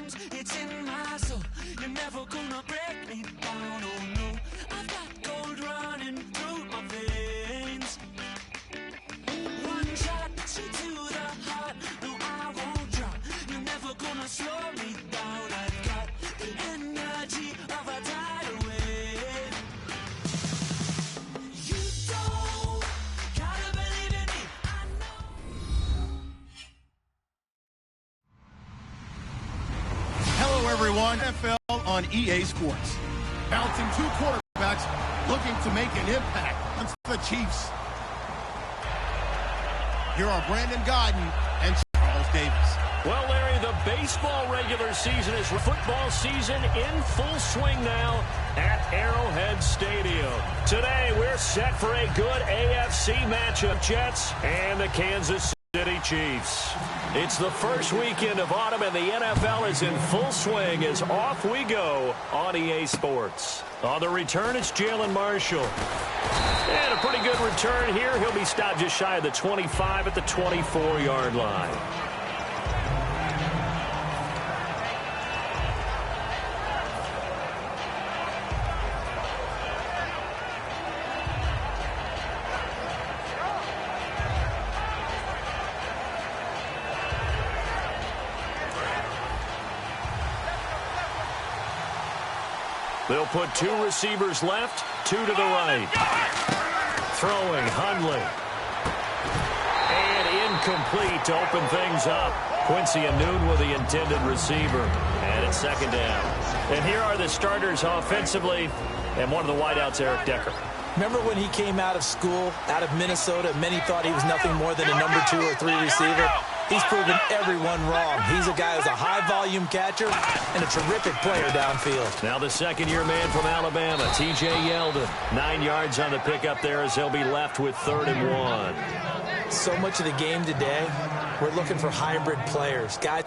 dreams, it's in my soul. You're never gonna break me down, oh no. I've got gold running through my veins. One shot, straight to the heart. No, I won't drop. You're never gonna slow me down. I've got the energy of a tidal wave. You don't gotta believe in me, I know. Hello, everyone. NFL on EA Sports. Bouncing two quarterbacks looking to make an impact against the Chiefs. Here are Brandon Godden and Charles Davis. Well, Larry, the baseball regular season is football season in full swing now at Arrowhead Stadium. Today, we're set for a good AFC matchup, Jets and the Kansas City Chiefs. It's the first weekend of autumn, and the NFL is in full swing as off we go on EA Sports. On the return, it's Jalen Marshall. And a pretty good return here. He'll be stopped just shy of the 25 at the 24-yard line. They'll put two receivers left, two to the right. Throwing, Hundley. And incomplete to open things up. Quincy Anoon with the intended receiver. And it's second down. And here are the starters offensively. And one of the wideouts, Eric Decker. Remember when he came out of school, out of Minnesota, many thought he was nothing more than a number 2 or 3 receiver? He's proven everyone wrong. He's a guy who's a high-volume catcher and a terrific player downfield. Now the second-year man from Alabama, T.J. Yeldon. 9 yards on the pickup there as he'll be left with 3rd and 1. So much of the game today, we're looking for hybrid players. Guys.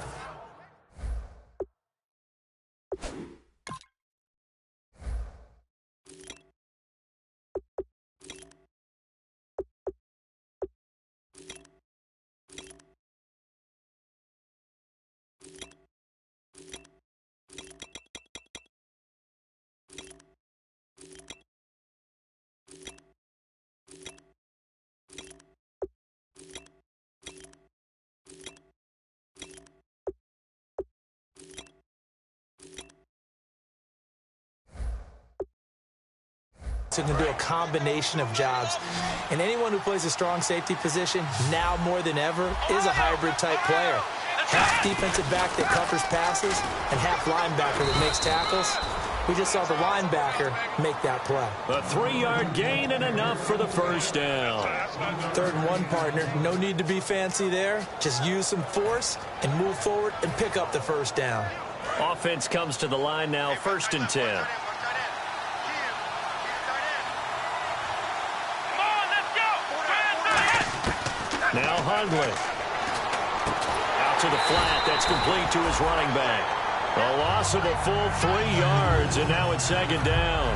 Can do a combination of jobs, and anyone who plays a strong safety position now more than ever is a hybrid type player. Half defensive back that covers passes and half linebacker that makes tackles. We just saw the linebacker make that play. A 3-yard gain and enough for the first down. 3rd and 1, partner. No need to be fancy there. Just use some force and move forward and pick up the first down. Offense comes to the line now, 1st and 10. Now Hundley. Out to the flat. That's complete to his running back. A loss of a full 3 yards, and now it's 2nd down.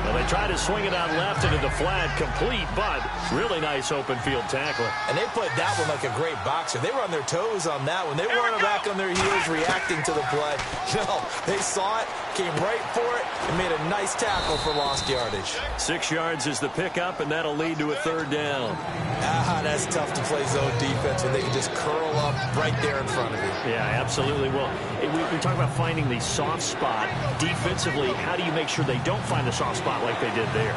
Well, they try to swing it out left into the flat, complete, but really nice open field tackle. And they played that one like a great boxer. They were on their toes on that one. They weren't back on their heels reacting to the play. No, they saw it, came right for it, and made a nice tackle for lost yardage. 6 yards is the pickup, and that'll lead to a 3rd down. That's tough to play zone defense when they can just curl up right there in front of you. Yeah, absolutely. Well, we talk about finding the soft spot. Defensively, how do you make sure they don't find the soft spot like they did there?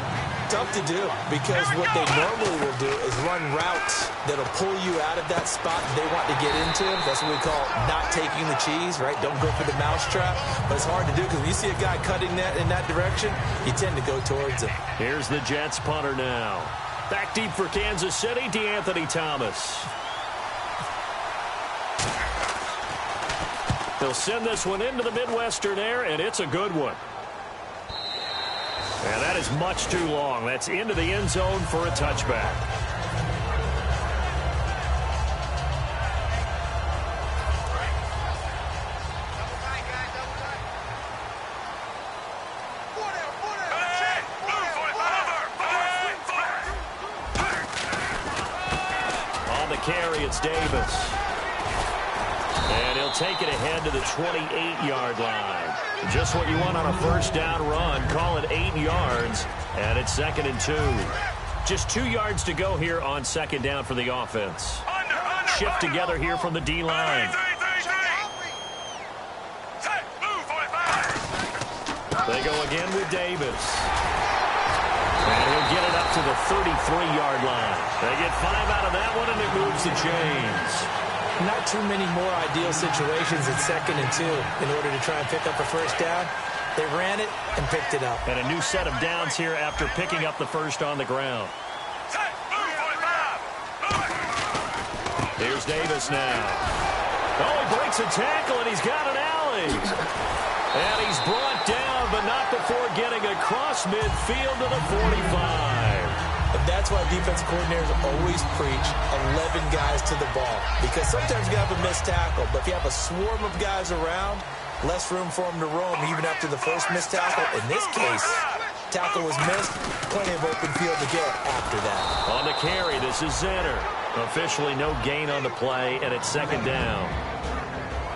Tough to do, because what they normally will do is run routes that'll pull you out of that spot they want to get into. That's what we call not taking the cheese, right? Don't go for the mousetrap. But it's hard to do because when you see a guy cutting that in that direction, you tend to go towards him. Here's the Jets punter now. Back deep for Kansas City, DeAnthony Thomas. They'll send this one into the Midwestern air, and it's a good one. And that is much too long. That's into the end zone for a touchback. On the carry, it's Davis. And he'll take it ahead to the 28-yard line. Just what you want on a first down run. Call it 8 yards, and it's 2nd and 2. Just 2 yards to go here on 2nd down for the offense. Shift together here from the D-line. They go again with Davis. And he'll get it up to the 33-yard line. They get 5 out of that one, and it moves the chains. Not too many more ideal situations at 2nd and 2 in order to try and pick up a first down. They ran it and picked it up. And a new set of downs here after picking up the first on the ground. Here's Davis now. Oh, he breaks a tackle, and he's got an alley. And he's brought down, but not before getting across midfield to the 45. And that's why defensive coordinators always preach 11 guys to the ball. Because sometimes you have a missed tackle, but if you have a swarm of guys around, less room for them to roam even after the first missed tackle. In this case, tackle was missed, plenty of open field to get after that. On the carry, this is Zenner. Officially no gain on the play, and it's 2nd down.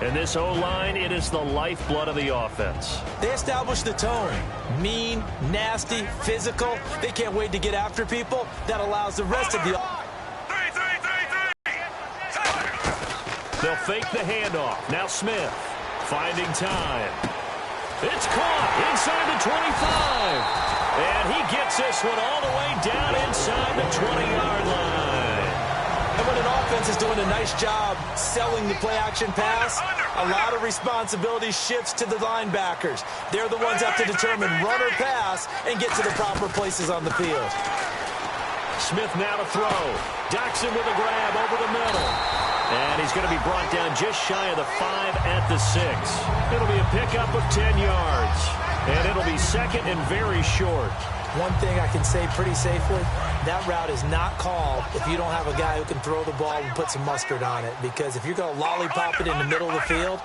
And this O-line, it is the lifeblood of the offense. They established the tone. Mean, nasty, physical. They can't wait to get after people. That allows the rest of the... They'll fake the handoff. Now Smith finding time. It's caught inside the 25. And he gets this one all the way down inside the 20-yard line. And when an offense is doing a nice job selling the play-action pass, a lot of responsibility shifts to the linebackers. They're the ones that have to determine run or pass and get to the proper places on the field. Smith now to throw. Jackson with a grab over the middle. And he's going to be brought down just shy of the 5 at the 6. It'll be a pickup of 10 yards. And it'll be 2nd and very short. One thing I can say pretty safely, that route is not called if you don't have a guy who can throw the ball and put some mustard on it. Because if you're going to lollipop it in the middle of the field,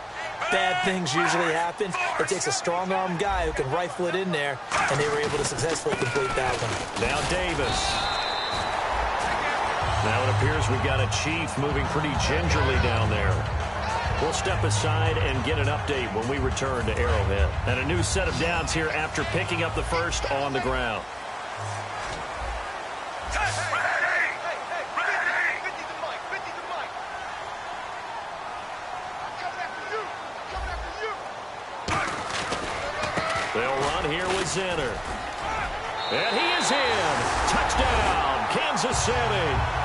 bad things usually happen. It takes a strong-arm guy who can rifle it in there, and they were able to successfully complete that one. Now Davis. Now it appears we've got a Chief moving pretty gingerly down there. We'll step aside and get an update when we return to Arrowhead. And a new set of downs here after picking up the first on the ground. They'll run here with Zenner. And he is in. Touchdown, Kansas City.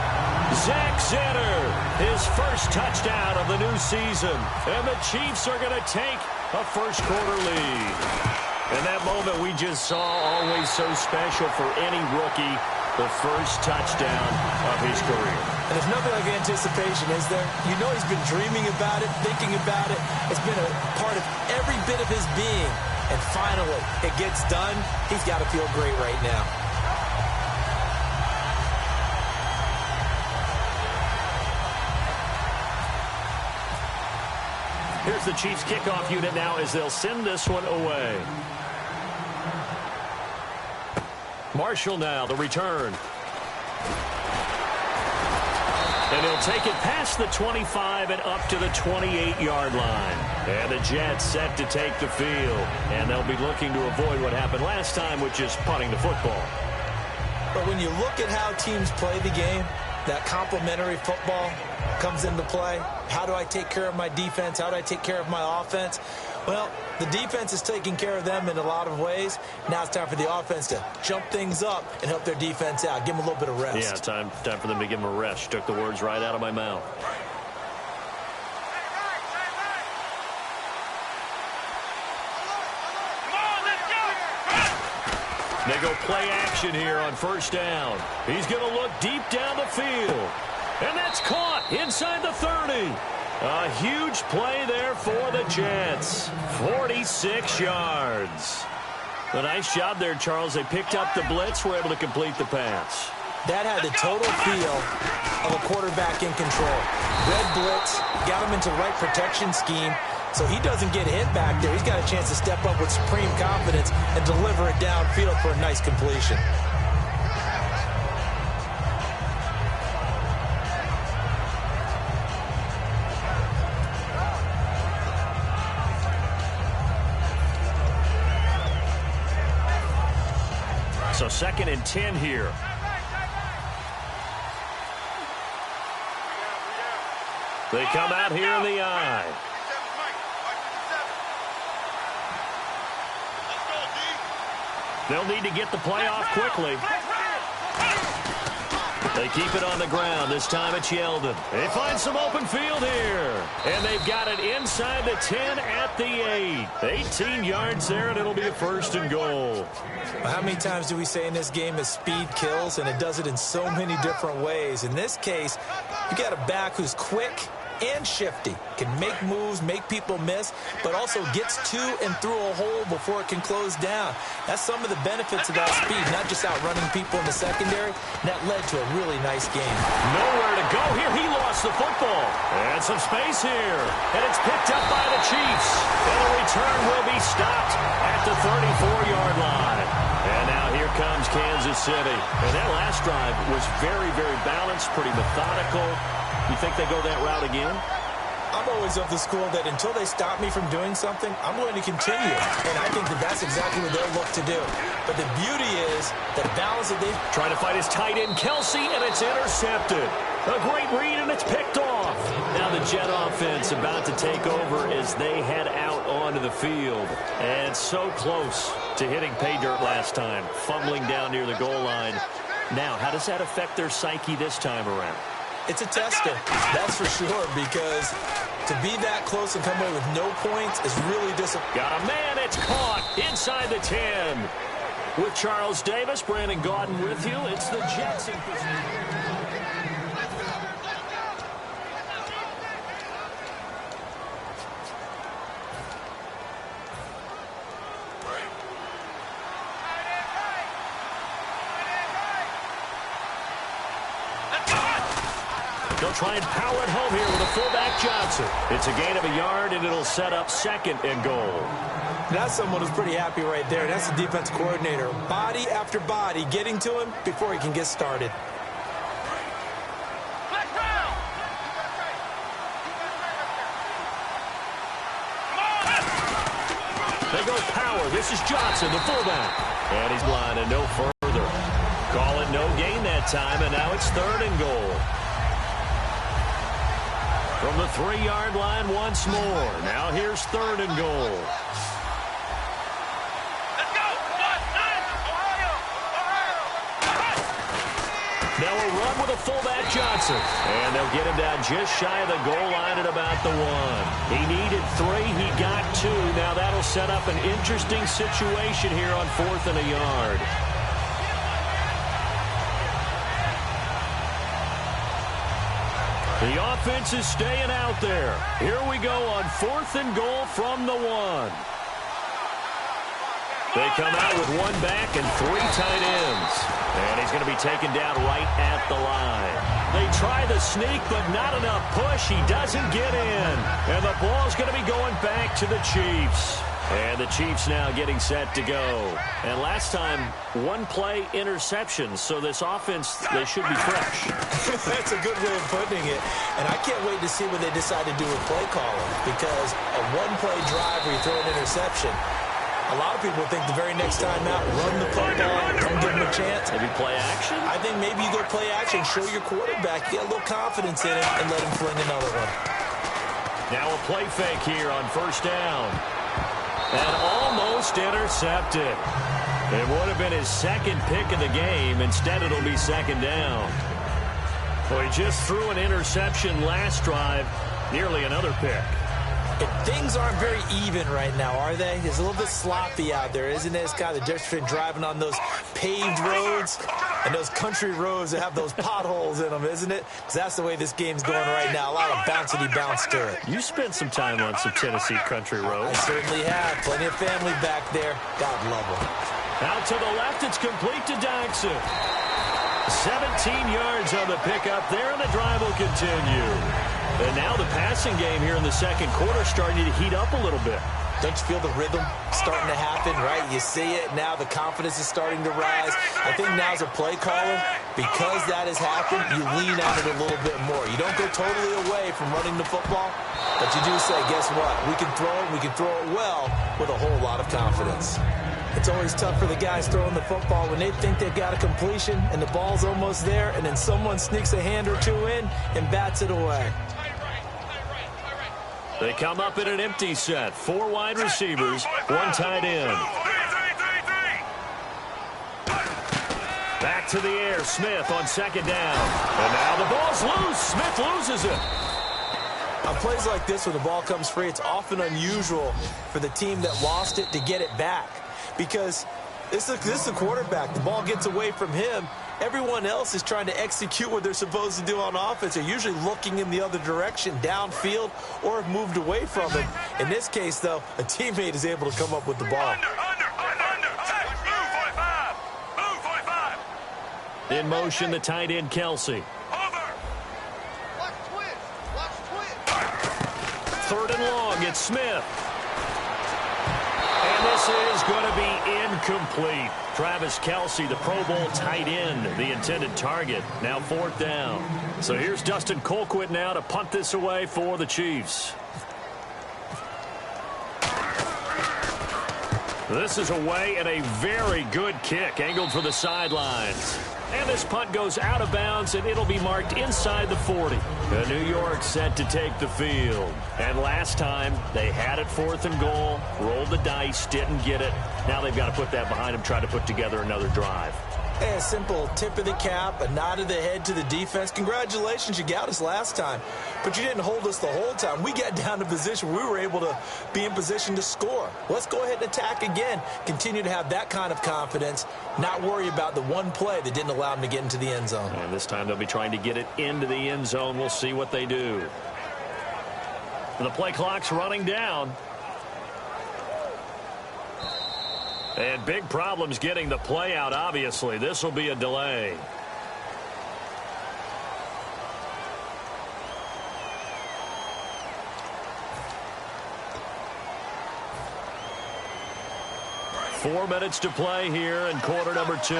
Zach Zenner, his first touchdown of the new season. And the Chiefs are going to take a first-quarter lead. And that moment we just saw, always so special for any rookie, the first touchdown of his career. And there's nothing like anticipation, is there? You know he's been dreaming about it, thinking about it. It's been a part of every bit of his being. And finally, it gets done. He's got to feel great right now. Here's the Chiefs kickoff unit now as they'll send this one away. Marshall now, the return. And he'll take it past the 25 and up to the 28-yard line. And the Jets set to take the field. And they'll be looking to avoid what happened last time, which is punting the football. But when you look at how teams play the game, that complementary football comes into play. How do I take care of my defense? How do I take care of my offense? Well, the defense is taking care of them in a lot of ways. Now it's time for the offense to jump things up and help their defense out. Give them a little bit of rest. Yeah, time for them to give them a rest. You took the words right out of my mouth. They go play action here on first down. He's going to look deep down the field. And that's caught inside the 30. A huge play there for the Jets. 46 yards. A nice job there, Charles. They picked up the blitz, were able to complete the pass. That had the total feel of a quarterback in control. Red blitz, got him into the right protection scheme, so he doesn't get hit back there. He's got a chance to step up with supreme confidence and deliver it downfield for a nice completion. So 2nd and 10 here. They come out here in the I. They'll need to get the play off quickly. They keep it on the ground. This time it's Yeldon. They find some open field here. And they've got it inside the 10 at the 8. 18 yards there, and it'll be a 1st and goal. Well, how many times do we say in this game that speed kills, and it does it in so many different ways? In this case, you got a back who's quick and shifty, can make moves, make people miss, but also gets to and through a hole before it can close down. That's some of the benefits of that speed, not just outrunning people in the secondary. And that led to a really nice game. Nowhere to go here. He lost the football. And some space here. And it's picked up by the Chiefs. And the return will be stopped at the 34-yard line. And now here comes Kansas City. And that last drive was very, very balanced, pretty methodical. You think they go that route again? I'm always of the school that until they stop me from doing something, I'm going to continue. And I think that that's exactly what they'll look to do. But the beauty is the balance that they trying to fight his tight end, Kelsey, and it's intercepted. A great read, and it's picked off. Now the Jet offense about to take over as they head out onto the field. And so close to hitting pay dirt last time, fumbling down near the goal line. Now, how does that affect their psyche this time around? It's a tester, that's for sure, because to be that close and come away with no points is really disappointing. Got a man, it's caught inside the 10. With Charles Davis, Brandon Gaudin with you. It's the Jets in position. They'll try and power it home here with a fullback Johnson. It's a gain of a yard, and it'll set up 2nd and goal. That's someone who's pretty happy right there. That's the defense coordinator. Body after body getting to him before he can get started. They go power. This is Johnson, the fullback. And he's blind and no further. Call it no gain that time, and now it's 3rd and goal. From the 3-yard line once more. Now here's 3rd and goal. Let's go! Now a run with a fullback Johnson. And they'll get him down just shy of the goal line at about the 1. He needed 3. He got 2. Now that'll set up an interesting situation here on 4th and a yard. The offense is staying out there. Here we go on 4th and goal from the 1. They come out with 1 back and 3 tight ends. And he's going to be taken down right at the line. They try the sneak, but not enough push. He doesn't get in. And the ball's going to be going back to the Chiefs. And the Chiefs now getting set to go. And last time, 1-play interception. So this offense, they should be fresh. That's a good way of putting it. And I can't wait to see what they decide to do with play calling. Because a 1-play drive where you throw an interception, a lot of people think the very next time out, run the football, don't give them a chance. Maybe play action? I think maybe you go play action, show your quarterback, get a little confidence in it, and let him fling another one. Now a play fake here on 1st down. And almost intercepted. It would have been his 2nd pick of the game. Instead, it'll be 2nd down. Well, he just threw an interception last drive. Nearly another pick. Things aren't very even right now, are they? It's a little bit sloppy out there, isn't it? It's kind of the difference between driving on those paved roads and those country roads that have those potholes in them, isn't it? Because that's the way this game's going right now. A lot of bouncy bounce to it. You spent some time on some Tennessee country roads. I certainly have. Plenty of family back there. God love them. Out to the left, it's complete to Dodson. 17 yards on the pickup there, and the drive will continue. And now the passing game here in the 2nd quarter starting to heat up a little bit. Don't you feel the rhythm starting to happen, right? You see it. Now the confidence is starting to rise. I think now as a play caller, because that has happened, you lean on it a little bit more. You don't go totally away from running the football, but you do say, guess what? We can throw it. We can throw it well with a whole lot of confidence. It's always tough for the guys throwing the football when they think they've got a completion and the ball's almost there, and then someone sneaks a hand or two in and bats it away. They come up in an empty set. 4 wide receivers, 1 tight end. Back to the air. Smith on 2nd down. And now the ball's loose. Smith loses it. On plays like this where the ball comes free, it's often unusual for the team that lost it to get it back. Because this is a quarterback. The ball gets away from him. Everyone else is trying to execute what they're supposed to do on offense. They're usually looking in the other direction, downfield, or have moved away from him. In this case, though, a teammate is able to come up with the ball. In motion, the tight end, Kelsey. 3rd and long, it's Smith. And this is going to be incomplete. Travis Kelsey, the Pro Bowl tight end, the intended target. Now 4th down. So here's Dustin Colquitt now to punt this away for the Chiefs. This is away and a very good kick, angled for the sidelines. And this punt goes out of bounds, and it'll be marked inside the 40. New York set to take the field. And last time, they had it 4th and goal, rolled the dice, didn't get it. Now they've got to put that behind them, try to put together another drive. Hey, a simple tip of the cap, a nod of the head to the defense. Congratulations, you got us last time. But you didn't hold us the whole time. We got down to position where we were able to be in position to score. Let's go ahead and attack again. Continue to have that kind of confidence, not worry about the one play that didn't allow them to get into the end zone. And this time they'll be trying to get it into the end zone. We'll see what they do. The play clock's running down. And big problems getting the play out, obviously. This will be a delay. Four minutes to play here in quarter number 2.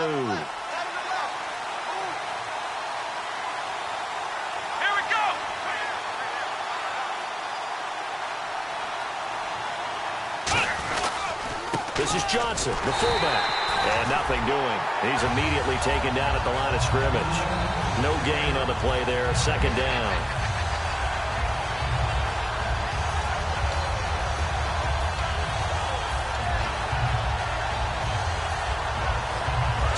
This is Johnson, the fullback. And nothing doing. He's immediately taken down at the line of scrimmage. No gain on the play there. 2nd down.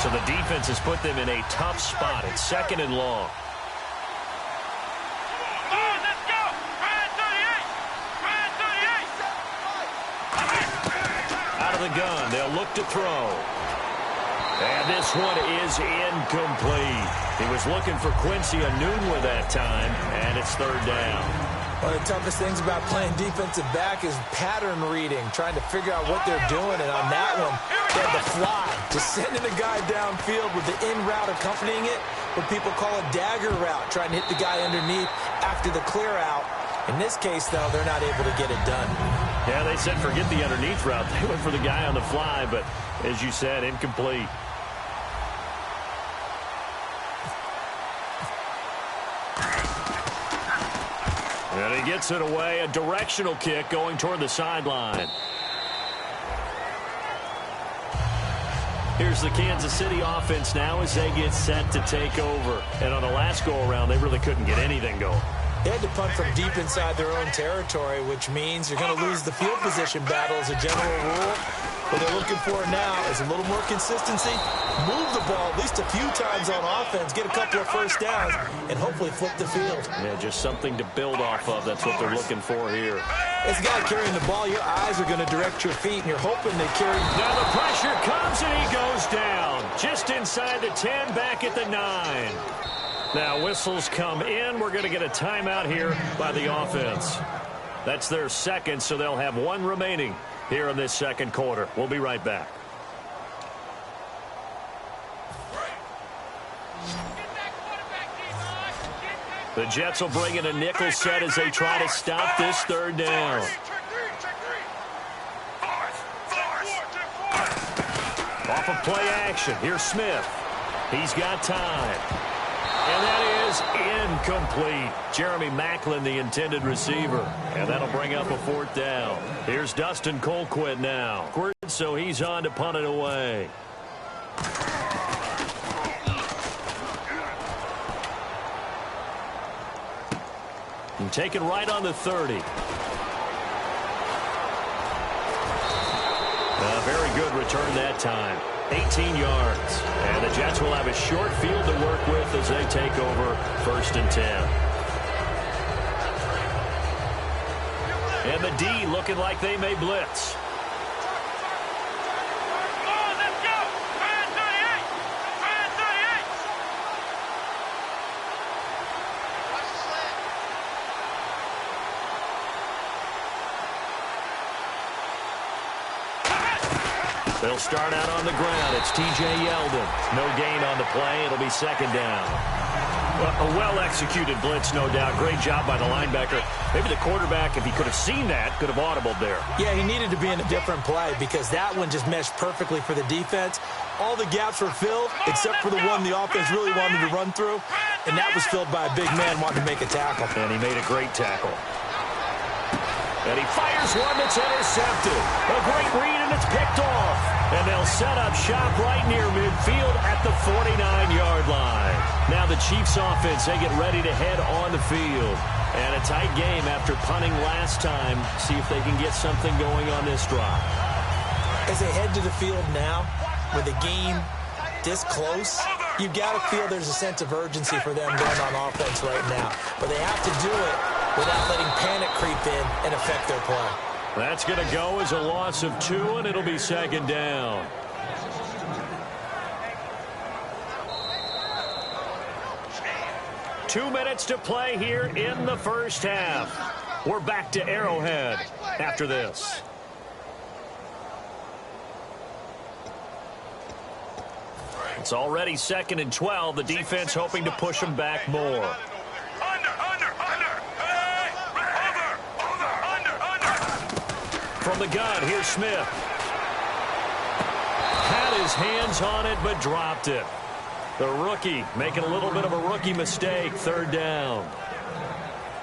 So the defense has put them in a tough spot. It's 2nd and long. The gun. They'll look to throw. And this one is incomplete. He was looking for Quincy Enunwa that time, and it's 3rd down. One of the toughest things about playing defensive back is pattern reading, trying to figure out what they're doing. And on that one, they had the fly, just sending the guy downfield with the in route accompanying it, what people call a dagger route, trying to hit the guy underneath after the clear out. In this case, though, they're not able to get it done. Yeah, they said forget the underneath route. They went for the guy on the fly, but as you said, incomplete. And he gets it away. A directional kick going toward the sideline. Here's the Kansas City offense now as they get set to take over. And on the last go-around, they really couldn't get anything going. They had to punt from deep inside their own territory, which means you're going to lose the field position battle as a general rule. What they're looking for now is a little more consistency, move the ball at least a few times on offense, get a couple of first downs, and hopefully flip the field. Yeah, just something to build off of. That's what they're looking for here. As a guy carrying the ball, your eyes are going to direct your feet, and you're hoping they carry. Now the pressure comes, and he goes down. Just inside the 10, back at the 9. Now whistles come in. We're going to get a timeout here by the offense. That's their 2nd, so they'll have 1 remaining here in this 2nd quarter. We'll be right back. The Jets will bring in a nickel set as they try to stop this 3rd down. Off of play action, here's Smith. He's got time. And that is incomplete. Jeremy Macklin, the intended receiver. And that'll bring up a 4th down. Here's Dustin Colquitt now. So he's on to punt it away. And taken right on the 30. A very good return that time. 18 yards. And the Jets will have a short field to work with as they take over 1st and 10. And the D looking like they may blitz. They'll start out on the ground. It's T.J. Yeldon. No gain on the play. It'll be 2nd down. A well-executed blitz, no doubt. Great job by the linebacker. Maybe the quarterback, if he could have seen that, could have audibled there. Yeah, he needed to be in a different play because that one just meshed perfectly for the defense. All the gaps were filled except for the one the offense really wanted to run through, and that was filled by a big man wanting to make a tackle. And he made a great tackle. And he fires one that's intercepted. A great read, and it's picked off. And they'll set up shop right near midfield at the 49-yard line. Now the Chiefs offense, they get ready to head on the field. And a tight game after punting last time. See if they can get something going on this drive. As they head to the field now, with the game this close, you've got to feel there's a sense of urgency for them going on offense right now. But they have to do it without letting panic creep in and affect their play. That's going to go as a loss of 2, and it'll be 2nd down. Two minutes to play here in the first half. We're back to Arrowhead after this. It's already 2nd and 12. The defense hoping to push them back more. From the gun, here's Smith. Had his hands on it, but dropped it. The rookie making a little bit of a rookie mistake. 3rd down.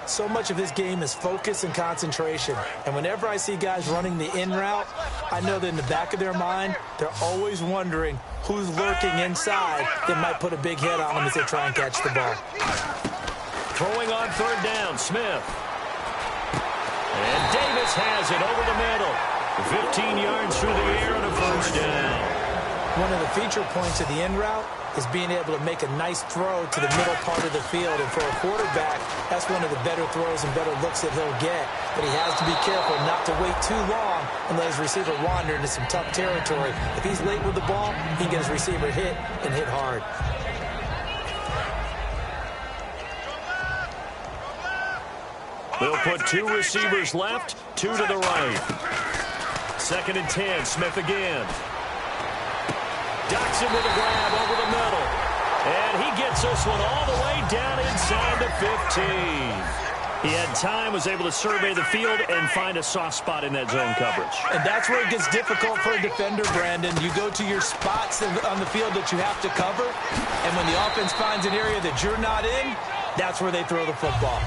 So much of this game is focus and concentration. And whenever I see guys running the in route, I know that in the back of their mind, they're always wondering who's lurking inside that might put a big hit on them as they try and catch the ball. Throwing on 3rd down, Smith. And Davis has it over the middle. 15 yards through the air and a 1st down. One of the feature points of the in route is being able to make a nice throw to the middle part of the field. And for a quarterback, that's one of the better throws and better looks that he'll get. But he has to be careful not to wait too long and let his receiver wander into some tough territory. If he's late with the ball, he can get his receiver hit and hit hard. They'll put 2 receivers left, 2 to the right. 2nd and 10, Smith again. Dotson with a grab over the middle. And he gets this one all the way down inside the 15. He had time, was able to survey the field and find a soft spot in that zone coverage. And that's where it gets difficult for a defender, Brandon. You go to your spots on the field that you have to cover, and when the offense finds an area that you're not in, that's where they throw the football.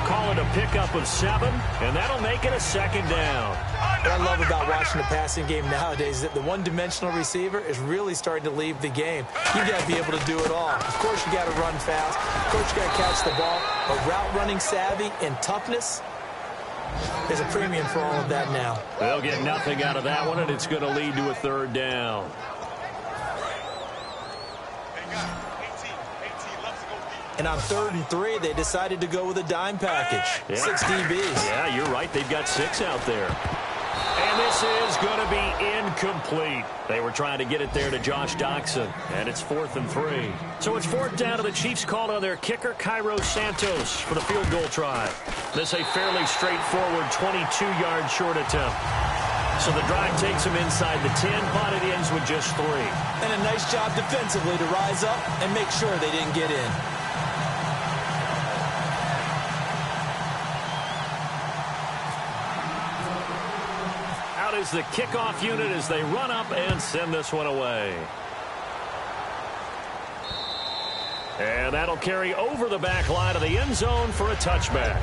Call it a pickup of 7, and that'll make it a 2nd down. What I love about watching the passing game nowadays is that the one-dimensional receiver is really starting to leave the game. You got to be able to do it all. Of course, you got to run fast. Of course, you got to catch the ball. But route running savvy and toughness, there's a premium for all of that now. They'll get nothing out of that one, and it's going to lead to a 3rd down. And on 3rd and 3, they decided to go with a dime package. Yeah. 6 DBs. Yeah, you're right. They've got 6 out there. And this is going to be incomplete. They were trying to get it there to Josh Doxson, and it's 4th and 3. So it's 4th down, to the Chiefs called on their kicker, Cairo Santos, for the field goal try. This a fairly straightforward 22-yard short attempt. So the drive takes them inside the 10, but it ends with just 3. And a nice job defensively to rise up and make sure they didn't get in. is the kickoff unit as they run up and send this one away. And that'll carry over the back line of the end zone for a touchback.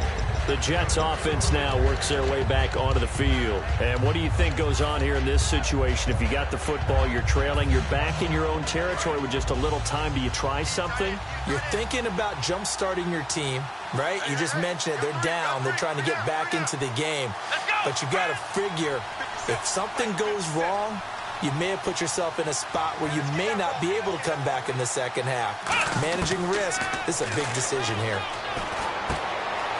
The Jets offense now works their way back onto the field. And what do you think goes on here in this situation? If you got the football, you're trailing, you're back in your own territory with just a little time. Do you try something? You're thinking about jump-starting your team, right? You just mentioned it. They're down. They're trying to get back into the game. But you got to figure if something goes wrong, you may have put yourself in a spot where you may not be able to come back in the second half. Managing risk, this is a big decision here.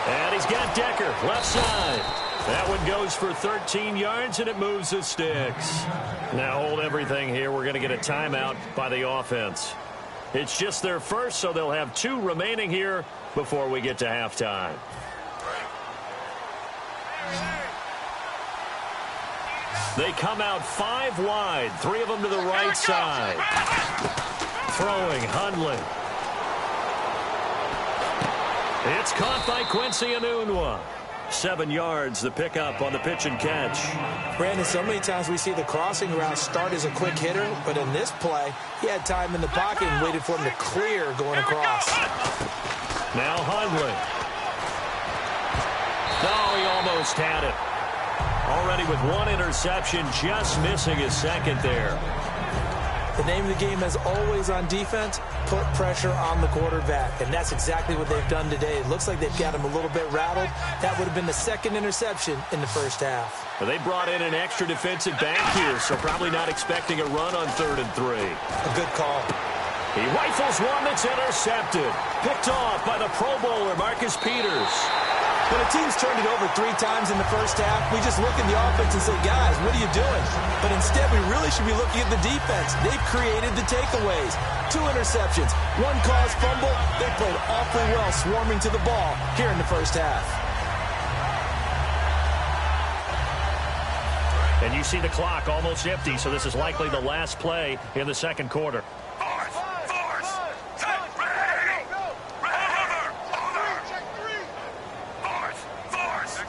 And he's got Decker, left side. That one goes for 13 yards, and it moves the sticks. Now hold everything here. We're going to get a timeout by the offense. It's just their first, so they'll have 2 remaining here before we get to halftime. They come out 5 wide, 3 of them to the right side. Throwing, Hundley. It's caught by Quincy Enunwa. 7 yards, the pickup on the pitch and catch. Brandon, so many times we see the crossing route start as a quick hitter, but in this play, he had time in the pocket and waited for him to clear going across. Now Hundley. Oh, he almost had it. Already with 1 interception, just missing his second there. The name of the game, as always on defense, put pressure on the quarterback. And that's exactly what they've done today. It looks like they've got him a little bit rattled. That would have been the 2nd interception in the first half. Well, they brought in an extra defensive back here, so probably not expecting a run on 3rd and 3. A good call. He rifles one that's intercepted. Picked off by the Pro Bowler, Marcus Peters. When a team's turned it over 3 times in the first half, we just look at the offense and say, guys, what are you doing? But instead, we really should be looking at the defense. They've created the takeaways. 2 interceptions, 1 caused fumble. They played awfully well swarming to the ball here in the first half. And you see the clock almost empty, so this is likely the last play in the second quarter.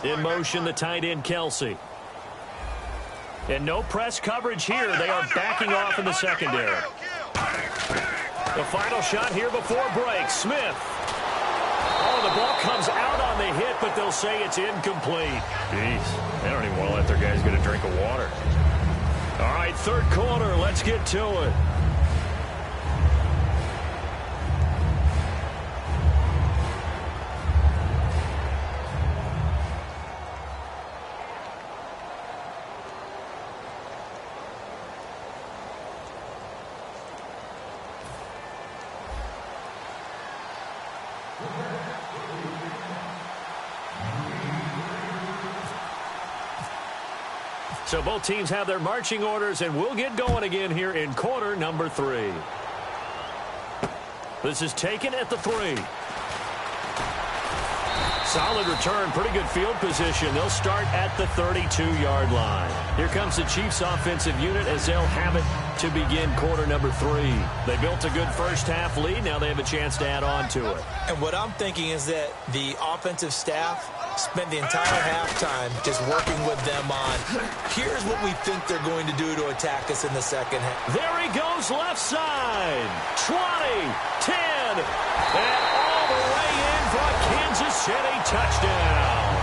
In motion, the tight end, Kelsey. And no press coverage here. They are backing off in the secondary. The final shot here before break. Smith. Oh, the ball comes out on the hit, but they'll say it's incomplete. Jeez, they don't even want to let their guys get a drink of water. All right, 3rd quarter. Let's get to it. So both teams have their marching orders, and we'll get going again here in quarter number 3. This is taken at the 3. Solid return, pretty good field position. They'll start at the 32-yard line. Here comes the Chiefs offensive unit as they'll have it to begin quarter number 3. They built a good first half lead. Now they have a chance to add on to it. And what I'm thinking is that the offensive staff spent the entire halftime just working with them on, here's what we think they're going to do to attack us in the second half. There he goes, left side. 20, 10, and all the way in for a Kansas City touchdown.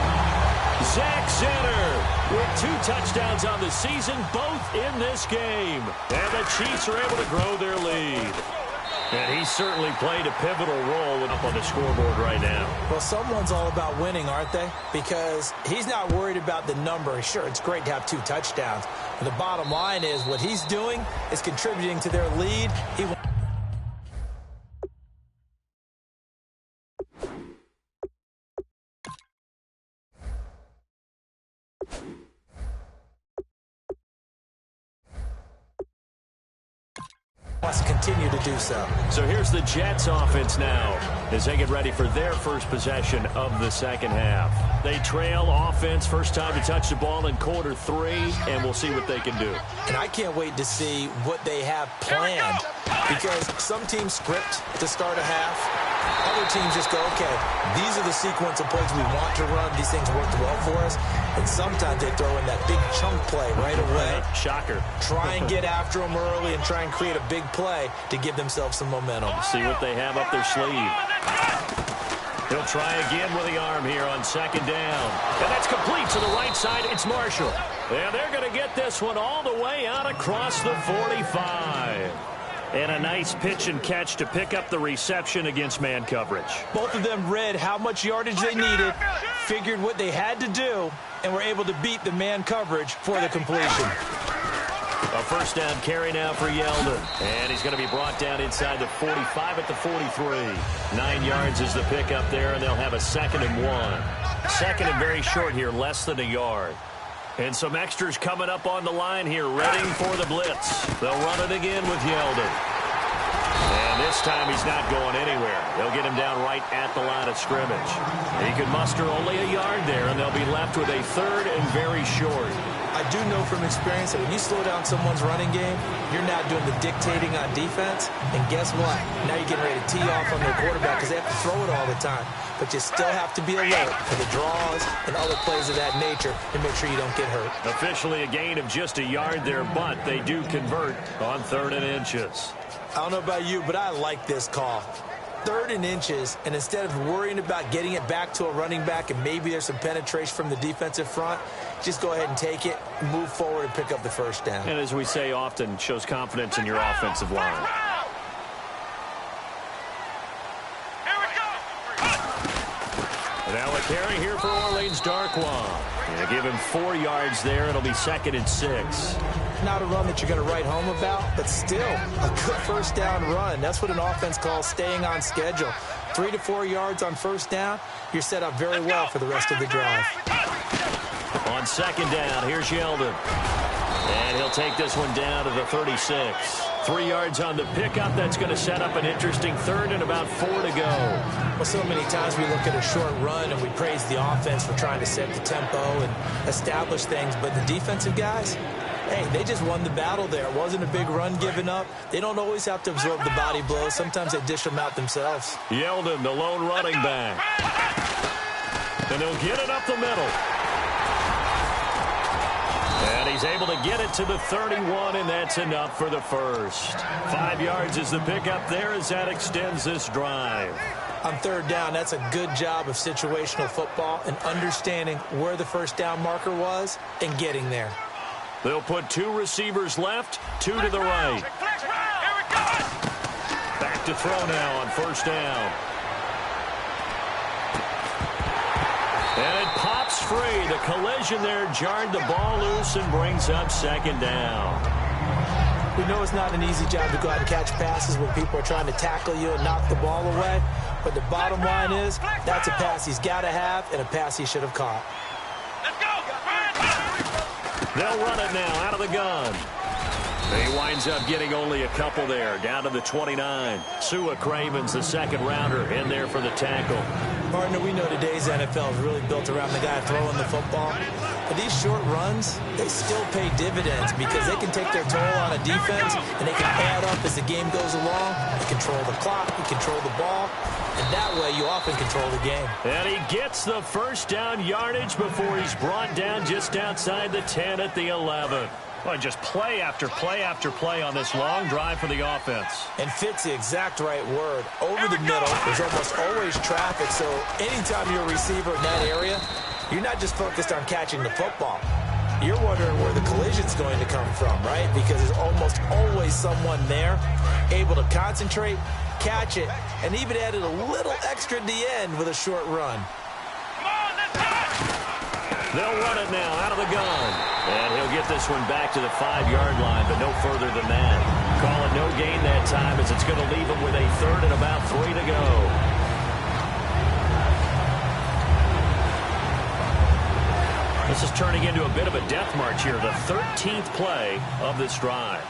Zach Zenner with 2 touchdowns on the season, both in this game. And the Chiefs are able to grow their lead. And he certainly played a pivotal role up on the scoreboard right now. Well, someone's all about winning, aren't they? Because he's not worried about the number. Sure, it's great to have 2 touchdowns. But the bottom line is what he's doing is contributing to their lead. He wants to continue to do so. So here's the Jets offense now as they get ready for their first possession of the second half. They trail offense, first time to touch the ball in quarter 3, and we'll see what they can do. And I can't wait to see what they have planned, because some teams script to start a half. Other teams just go, okay, these are the sequence of plays we want to run. These things worked well for us. And sometimes they throw in that big chunk play right away. Shocker. Try and get after them early and try and create a big play to give themselves some momentum. See what they have up their sleeve. He'll try again with the arm here on second down. And that's complete to the right side. It's Marshall. And they're going to get this one all the way out across the 45. And a nice pitch and catch to pick up the reception against man coverage. Both of them read how much yardage they needed, figured what they had to do, and were able to beat the man coverage for the completion. A first down carry now for Yeldon. And he's going to be brought down inside the 45 at the 43. 9 yards is the pickup there, and they'll have a 2nd and 1. Second and very short here, less than a yard. And some extras coming up on the line here, ready for the blitz. They'll run it again with Yeldon. And this time he's not going anywhere. They'll get him down right at the line of scrimmage. He could muster only a yard there, and they'll be left with a 3rd and very short. I do know from experience that when you slow down someone's running game, you're not doing the dictating on defense. And guess what? Now you're getting ready to tee off on their quarterback because they have to throw it all the time. But you still have to be alert for the draws and other plays of that nature to make sure you don't get hurt. Officially a gain of just a yard there, but they do convert on 3rd and inches. I don't know about you, but I like this call. 3rd and inches, and instead of worrying about getting it back to a running back and maybe there's some penetration from the defensive front, just go ahead and take it, move forward, and pick up the first down. And as we say often, shows confidence in your offensive line. Now a carry here for Orleans Darkwa. Yeah, give him 4 yards there. It'll be 2nd and 6. Not a run that you're going to write home about, but still a good first down run. That's what an offense calls staying on schedule. 3 to 4 yards on first down, you're set up very well for the rest of the drive. On second down, here's Yeldon. And he'll take this one down to the 36. 3 yards on the pickup. That's going to set up an interesting 3rd and about 4 to go. Well, so many times we look at a short run and we praise the offense for trying to set the tempo and establish things. But the defensive guys, hey, they just won the battle there. It wasn't a big run given up. They don't always have to absorb the body blows. Sometimes they dish them out themselves. Yeldon, the lone running back. And they'll get it up the middle. And he's able to get it to the 31, and that's enough for the first. 5 yards is the pickup there as that extends this drive. On 3rd down, that's a good job of situational football and understanding where the first down marker was and getting there. They'll put 2 receivers left, 2 to the right. Back to throw now on first down. And it pops free. The collision there jarred the ball loose and brings up 2nd down. We know it's not an easy job to go out and catch passes when people are trying to tackle you and knock the ball away. But the bottom line is that's a pass he's got to have and a pass he should have caught. They'll run it now out of the gun. He winds up getting only a couple there, down to the 29. Sua Cravens, the 2nd rounder, in there for the tackle. Partner, we know today's NFL is really built around the guy throwing the football. But these short runs, they still pay dividends because they can take their toll on a defense and they can add up as the game goes along. They control the clock, they control the ball, and that way you often control the game. And he gets the first down yardage before he's brought down just outside the 10 at the 11. Well, just play after play after play on this long drive for the offense. And fit's the exact right word. Over the middle, there's almost always traffic, so anytime you're a receiver in that area, you're not just focused on catching the football. You're wondering where the collision's going to come from, right? Because there's almost always someone there able to concentrate, catch it, and even added a little extra at the end with a short run. They'll run it now out of the gun. And he'll get this one back to the 5-yard line, but no further than that. Call it no gain that time as it's going to leave him with a 3rd and about 3 to go. This is turning into a bit of a death march here, the 13th play of this drive.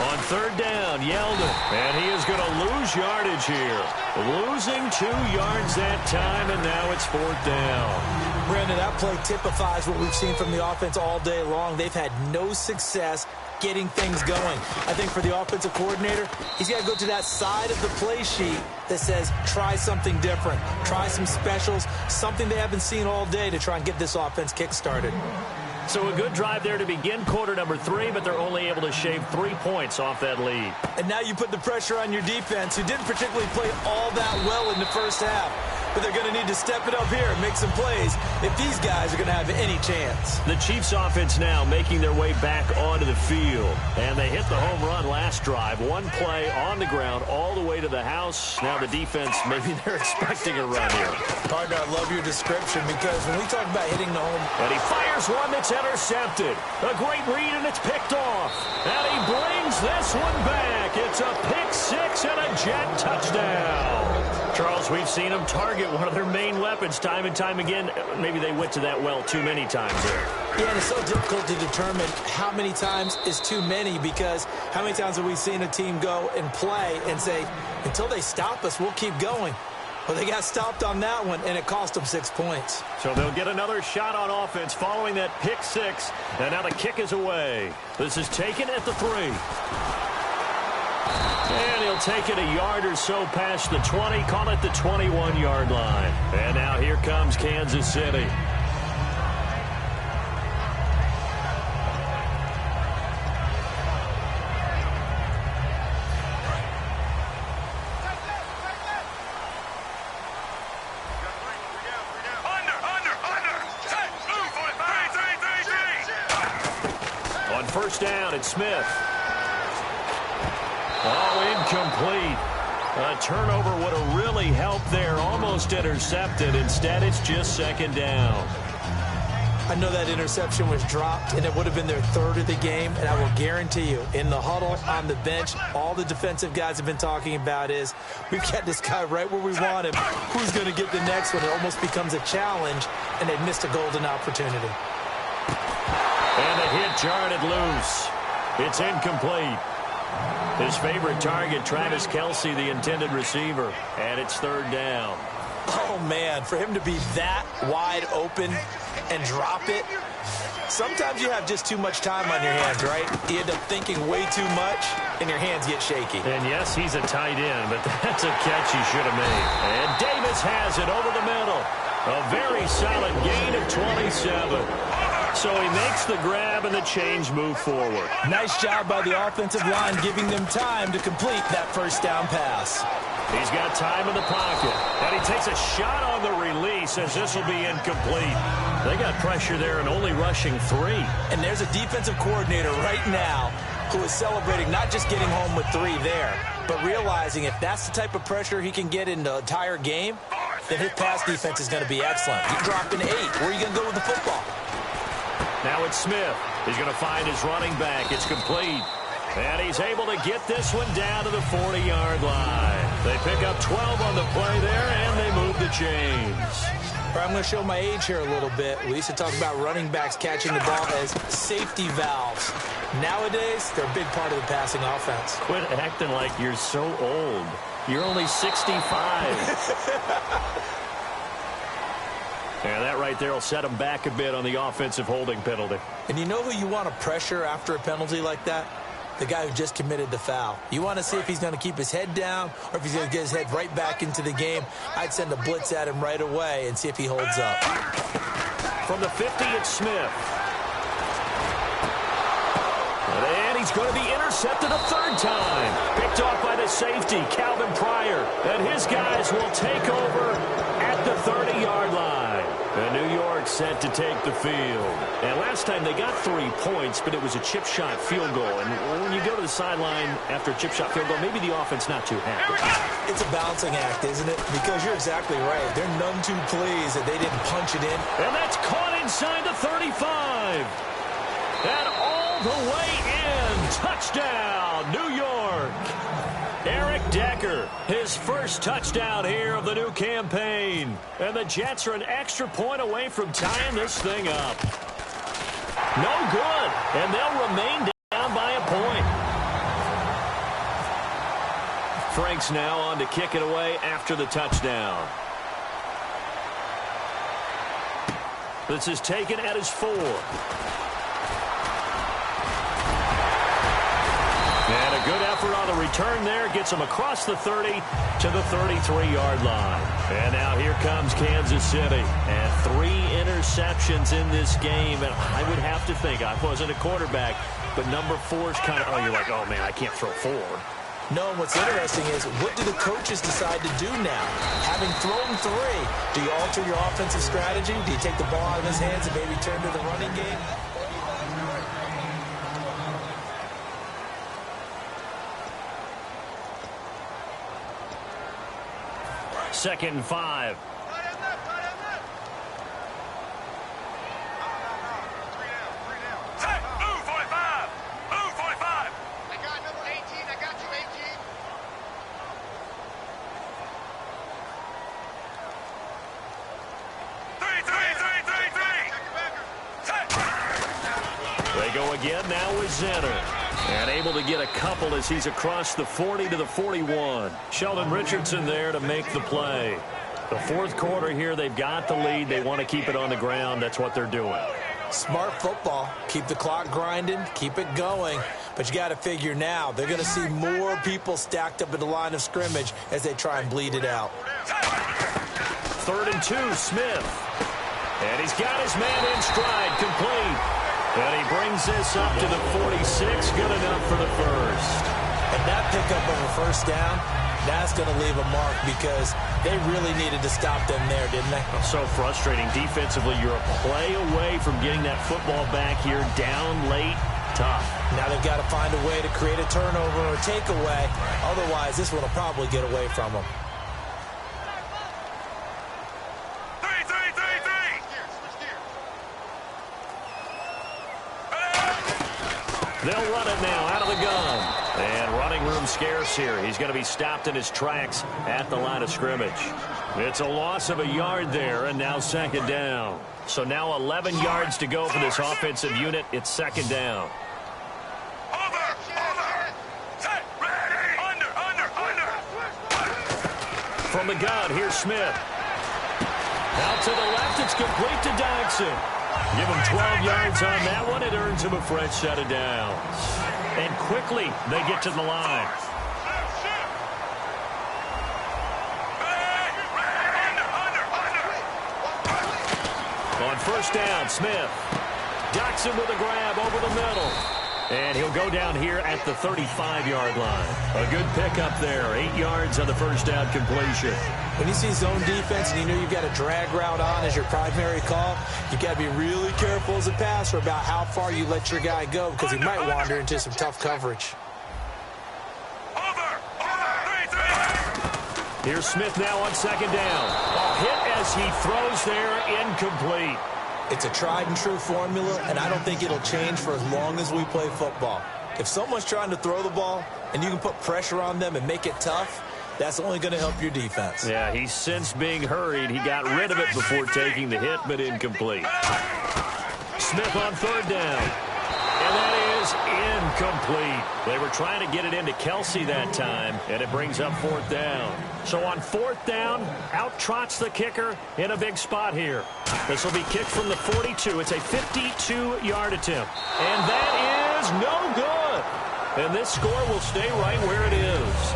On third down, Yeldon, and he is going to lose yardage here. Losing 2 yards that time, and now it's fourth down. Brandon, that play typifies what we've seen from the offense all day long. They've had no success getting things going. I think for the offensive coordinator, he's got to go to that side of the play sheet that says try something different, try some specials, something they haven't seen all day to try and get this offense kick-started. So a good drive there to begin quarter number 3, but they're only able to shave 3 points off that lead. And now you put the pressure on your defense, who didn't particularly play all that well in the first half. But they're going to need to step it up here and make some plays if these guys are going to have any chance. The Chiefs offense now making their way back onto the field. And they hit the home run last drive. 1 play on the ground all the way to the house. Now the defense, maybe they're expecting a run here. Partner, I love your description because when we talk about hitting the home... And he fires one that's intercepted. A great read, and it's picked off. And he brings this one back. It's a pick 6 and a Jet touchdown. Charles, we've seen them target one of their main weapons time and time again. Maybe they went to that well too many times there. Yeah, and it's so difficult to determine how many times is too many, because how many times have we seen a team go and play and say, until they stop us, we'll keep going. Well, they got stopped on that one, and it cost them 6 points. So they'll get another shot on offense following that pick 6. And now the kick is away. This is taken at the 3. And he'll take it a yard or so past the 20, call it the 21-yard line. And now here comes Kansas City. On first down, it's Smith. Oh, incomplete. A turnover would have really helped there. Almost intercepted. Instead, it's just second down. I know that interception was dropped, and it would have been their 3rd of the game. And I will guarantee you, in the huddle, on the bench, all the defensive guys have been talking about is, we've got this guy right where we want him. Who's going to get the next one? It almost becomes a challenge, and they missed a golden opportunity. And the hit jarred it loose. It's incomplete. His favorite target, Travis Kelce, the intended receiver. And it's third down. Oh, man, for him to be that wide open and drop it. Sometimes you have just too much time on your hands, right? You end up thinking way too much, and your hands get shaky. And, yes, he's a tight end, but that's a catch he should have made. And Davis has it over the middle. A very solid gain of 27. So he makes the grab and the change move forward. Nice job by the offensive line, giving them time to complete that first down pass. He's got time in the pocket. And he takes a shot on the release as this will be incomplete. They got pressure there and only rushing 3. And there's a defensive coordinator right now who is celebrating not just getting home with 3 there, but realizing if that's the type of pressure he can get in the entire game, then his pass defense is going to be excellent. You drop an 8. Where are you going to go with the football? Now it's Smith. He's going to find his running back. It's complete. And he's able to get this one down to the 40-yard line. They pick up 12 on the play there, and they move the chains. I'm going to show my age here a little bit. We used to talk about running backs catching the ball as safety valves. Nowadays, they're a big part of the passing offense. Quit acting like you're so old. You're only 65. And that right there will set him back a bit on the offensive holding penalty. And you know who you want to pressure after a penalty like that? The guy who just committed the foul. You want to see if he's going to keep his head down or if he's going to get his head right back into the game. I'd send a blitz at him right away and see if he holds up. From the 50, it's Smith. And he's going to be intercepted a 3rd time. Picked off by the safety, Calvin Pryor. And his guys will take over at the 30-yard line. And New York set to take the field. And last time they got 3 points, but it was a chip shot field goal. And when you go to the sideline after a chip shot field goal, maybe the offense not too happy. It's a balancing act, isn't it? Because you're exactly right. There are none too pleased that they didn't punch it in. And that's caught inside the 35. And all the way in. Touchdown, New York. Eric Decker, his first touchdown here of the new campaign. And the Jets are an extra point away from tying this thing up. No good, and they'll remain down by a point. Franks now on to kick it away after the touchdown. This is taken at his 4. And a good effort on the return there. Gets him across the 30 to the 33-yard line. And now here comes Kansas City. And 3 interceptions in this game. And I would have to think, I wasn't a quarterback, but number 4 is kind of, oh, you're like, oh, man, I can't throw 4. No, and what's interesting is, what do the coaches decide to do now? Having thrown 3, do you alter your offensive strategy? Do you take the ball out of his hands and maybe turn to the running game? Second and 5. They go again now with Zenner. And able to get a couple as he's across the 40 to the 41. Sheldon Richardson there to make the play. The fourth quarter here, they've got the lead. They want to keep it on the ground. That's what they're doing. Smart football. Keep the clock grinding. Keep it going. But you got to figure now, they're going to see more people stacked up at the line of scrimmage as they try and bleed it out. 3rd and 2, Smith. And he's got his man in stride, complete. And he brings this up to the 46, good enough for the first. And that pickup of a first down, that's going to leave a mark because they really needed to stop them there, didn't they? So frustrating. Defensively, you're a play away from getting that football back here, down late, tough. Now they've got to find a way to create a turnover or takeaway. Otherwise, this one will probably get away from them. They'll run it now out of the gun. And running room scarce here. He's going to be stopped in his tracks at the line of scrimmage. It's a loss of a yard there, and now second down. So now 11 yards to go for this offensive unit. It's second down. From the gun, here's Smith. Out to the left, it's complete to Dodson. Give him 12 yards on that one. It earns him a fresh set of downs. And quickly, they get to the line. On first down, Smith. Dodson with a grab over the middle. And he'll go down here at the 35-yard line. A good pickup there. 8 yards on the first down completion. When you see zone defense and you know you've got a drag route on as your primary call, you've got to be really careful as a passer about how far you let your guy go because he might wander into some tough coverage. Here's Smith now on second down. A hit as he throws there, incomplete. It's a tried-and-true formula, and I don't think it'll change for as long as we play football. If someone's trying to throw the ball and you can put pressure on them and make it tough, that's only going to help your defense. Yeah, he's since being hurried. He got rid of it before taking the hit, but incomplete. Smith on third down. And that is incomplete. They were trying to get it into Kelsey that time, and it brings up fourth down. So on fourth down, out trots the kicker in a big spot here. This will be kicked from the 42. It's a 52-yard attempt. And that is no good. And this score will stay right where it is.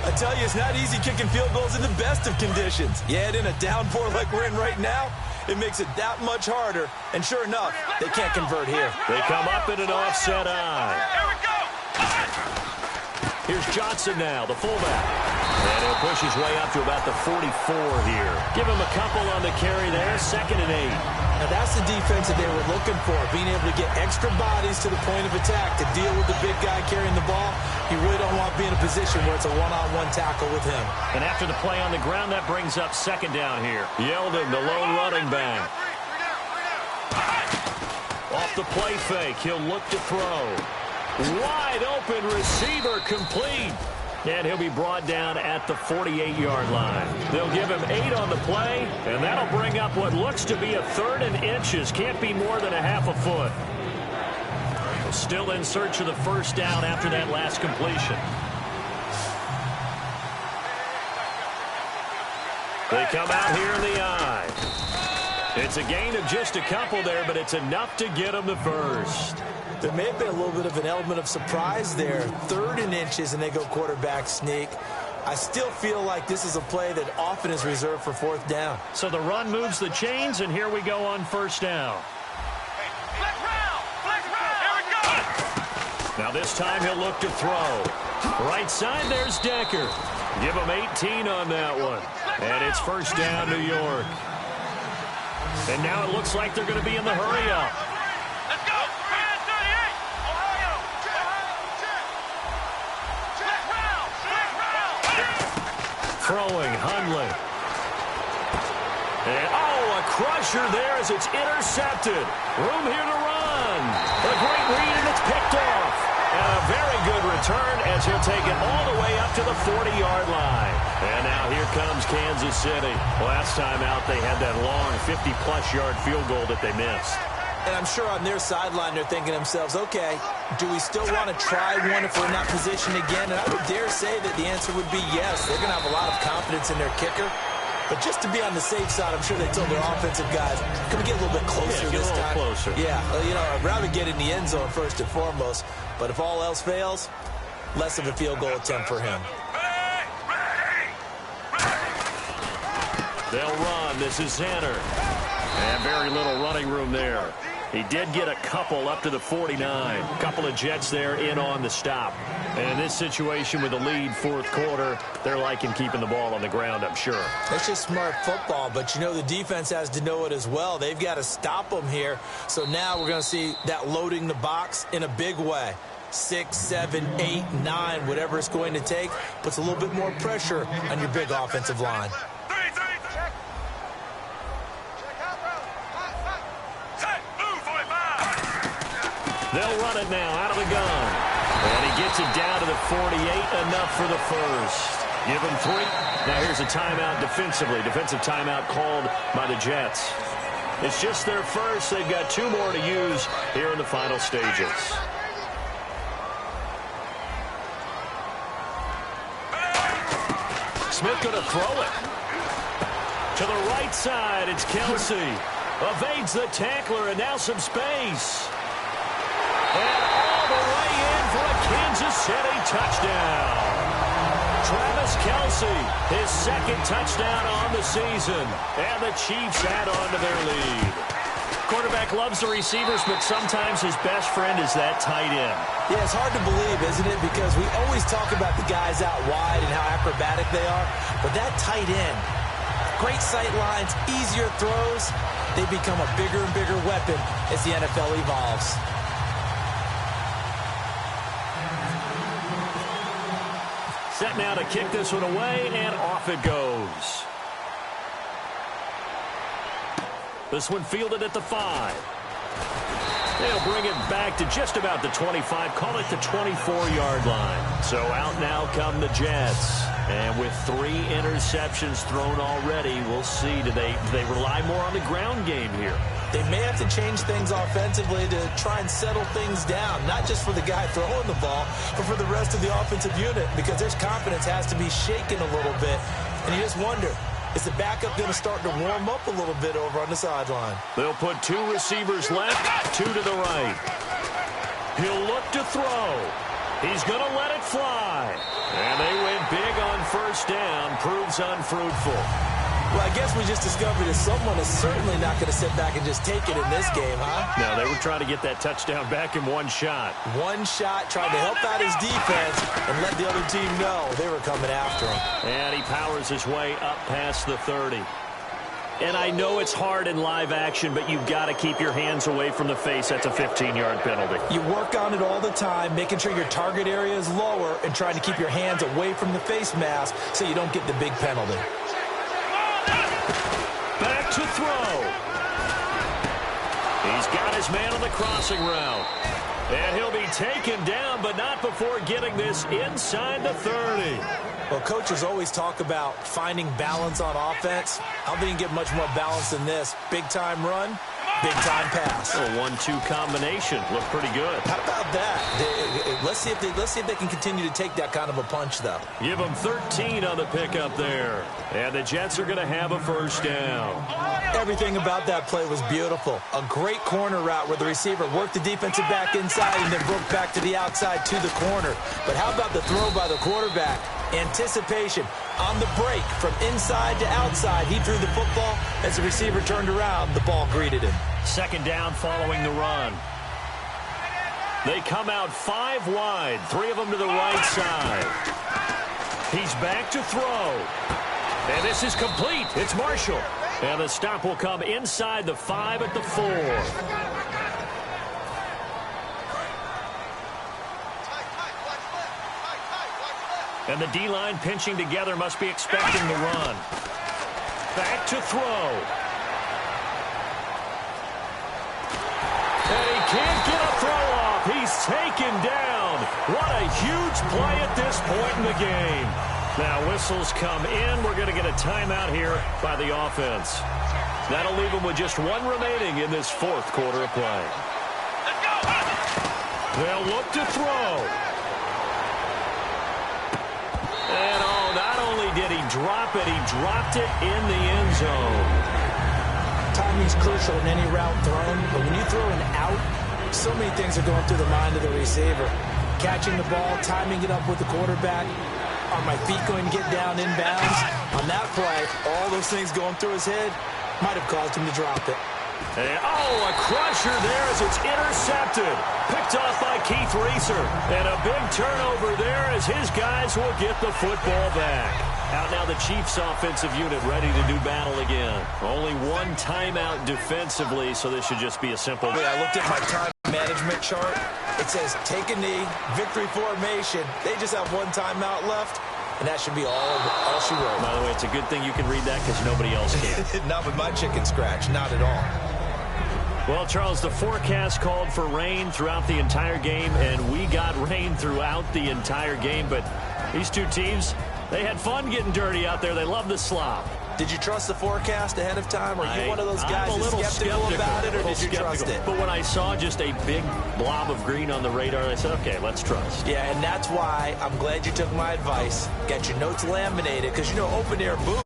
I tell you, it's not easy kicking field goals in the best of conditions. Yet in a downpour like we're in right now, it makes it that much harder. And sure enough, they can't convert here. They come up in an offset eye. Here we go! Here's Johnson now, the fullback. And he'll push his way up to about the 44 here. Give him a couple on the carry there, 2nd and 8. Now that's the defense that they were looking for, being able to get extra bodies to the point of attack to deal with the big guy carrying the ball. You really don't want to be in a position where it's a one-on-one tackle with him. And after the play on the ground, that brings up second down here. Yeldon, the lone running back. Off the play fake, he'll look to throw. Wide open receiver, complete. And he'll be brought down at the 48-yard line. They'll give him 8 on the play, and that'll bring up what looks to be a 3rd and inches. Can't be more than a half a foot. Still in search of the first down after that last completion. They come out here in the I. It's a gain of just a couple there, but it's enough to get them the first. There may have been a little bit of an element of surprise there. 3rd and inches, and they go quarterback sneak. I still feel like this is a play that often is reserved for 4th down. So the run moves the chains, and here we go on 1st down. Now this time he'll look to throw. Right side, there's Decker. Give him 18 on that one. And it's 1st down, New York. And now it looks like they're going to be in the hurry-up. Let's go! 38! Ohio! Check! Throwing, Hundley. And, a crusher there as it's intercepted. Room here to run. A great read, and it's picked off. And a very good return as he'll take it all the way up to the 40-yard line. And now here comes Kansas City. Last time out, they had that long 50-plus yard field goal that they missed. And I'm sure on their sideline they're thinking to themselves, okay, do we still want to try one if we're in that position again? And I would dare say that the answer would be yes. They're going to have a lot of confidence in their kicker. But just to be on the safe side, I'm sure they told their offensive guys, can we get a little bit closer this time? Closer. Yeah, I'd rather get in the end zone first and foremost. But if all else fails, less of a field goal attempt for him. They'll run. This is Zanner. And very little running room there. He did get a couple up to the 49. A couple of Jets there in on the stop. And in this situation with the lead 4th quarter, they're liking keeping the ball on the ground, I'm sure. That's just smart football, but the defense has to know it as well. They've got to stop them here. So now we're going to see that loading the box in a big way. 6, 7, 8, 9, whatever it's going to take, puts a little bit more pressure on your big offensive line. They'll run it now out of the gun. And he gets it down to the 48, enough for the first. Give him 3. Now here's a timeout defensively. Defensive timeout called by the Jets. It's just their first. They've got 2 more to use here in the final stages. Smith going to throw it. To the right side, it's Kelsey. Evades the tackler, and now some space. And all the way in for a Kansas City touchdown. Travis Kelsey, his 2nd touchdown on the season. And the Chiefs add on to their lead. Quarterback loves the receivers, but sometimes his best friend is that tight end. Yeah, it's hard to believe, isn't it? Because we always talk about the guys out wide and how acrobatic they are. But that tight end, great sight lines, easier throws, they become a bigger and bigger weapon as the NFL evolves. Set now to kick this one away, and off it goes. This one fielded at the 5. They'll bring it back to just about the 25, call it the 24-yard line. So out now come the Jets. And with 3 interceptions thrown already, we'll see. Do they rely more on the ground game here? They may have to change things offensively to try and settle things down, not just for the guy throwing the ball, but for the rest of the offensive unit, because their confidence has to be shaken a little bit. And you just wonder, is the backup going to start to warm up a little bit over on the sideline? They'll put 2 receivers left, 2 to the right. He'll look to throw. He's going to let it fly. And they went big on 1st down. Proves unfruitful. Well, I guess we just discovered that someone is certainly not going to sit back and just take it in this game, huh? No, they were trying to get that touchdown back in 1 shot. 1 shot, trying to help out his defense and let the other team know they were coming after him. And he powers his way up past the 30. And I know it's hard in live action, but you've got to keep your hands away from the face. That's a 15-yard penalty. You work on it all the time, making sure your target area is lower and trying to keep your hands away from the face mask so you don't get the big penalty. Back to throw. He's got his man on the crossing route. And he'll be taken down, but not before getting this inside the 30. Well, coaches always talk about finding balance on offense. I don't think you can get much more balance than this. Big-time run, Big-time pass. A 1-2 combination. Looked pretty good. How about that? Let's see if they can continue to take that kind of a punch, though. Give them 13 on the pickup there. And the Jets are going to have a first down. Everything about that play was beautiful. A great corner route where the receiver worked the defensive back inside and then broke back to the outside to the corner. But how about the throw by the quarterback? Anticipation on the break from inside to outside. He threw the football. As the receiver turned around, the ball greeted him. Second down following the run. They come out 5 wide, 3 of them to the right side. He's back to throw. And this is complete. It's Marshall. And the stop will come inside the 5 at the 4. And the D-line pinching together, must be expecting the run. Back to throw. And he can't get a throw off. He's taken down. What a huge play at this point in the game. Now whistles come in. We're going to get a timeout here by the offense. That'll leave them with just 1 remaining in this 4th quarter of play. They'll look to throw. And not only did he drop it, he dropped it in the end zone. Timing's crucial in any route thrown, but when you throw an out, so many things are going through the mind of the receiver. Catching the ball, timing it up with the quarterback. Are my feet going to get down inbounds? On that play, all those things going through his head might have caused him to drop it. And, a crusher there as it's intercepted. Picked off by Keith Reeser. And a big turnover there as his guys will get the football back. Out now the Chiefs offensive unit ready to do battle again. Only 1 timeout defensively, so this should just be a simple. I looked at my time management chart. It says take a knee, victory formation. They just have 1 timeout left. And that should be all she wrote. By the way, it's a good thing you can read that because nobody else can. Not with my chicken scratch. Not at all. Well, Charles, the forecast called for rain throughout the entire game, and we got rain throughout the entire game. But these 2 teams, they had fun getting dirty out there. They love the slop. Did you trust the forecast ahead of time? Are you one of those guys that's skeptical about it, or did you trust it? But when I saw just a big blob of green on the radar, I said, okay, let's trust. Yeah, and that's why I'm glad you took my advice. Get your notes laminated, because, open-air boom.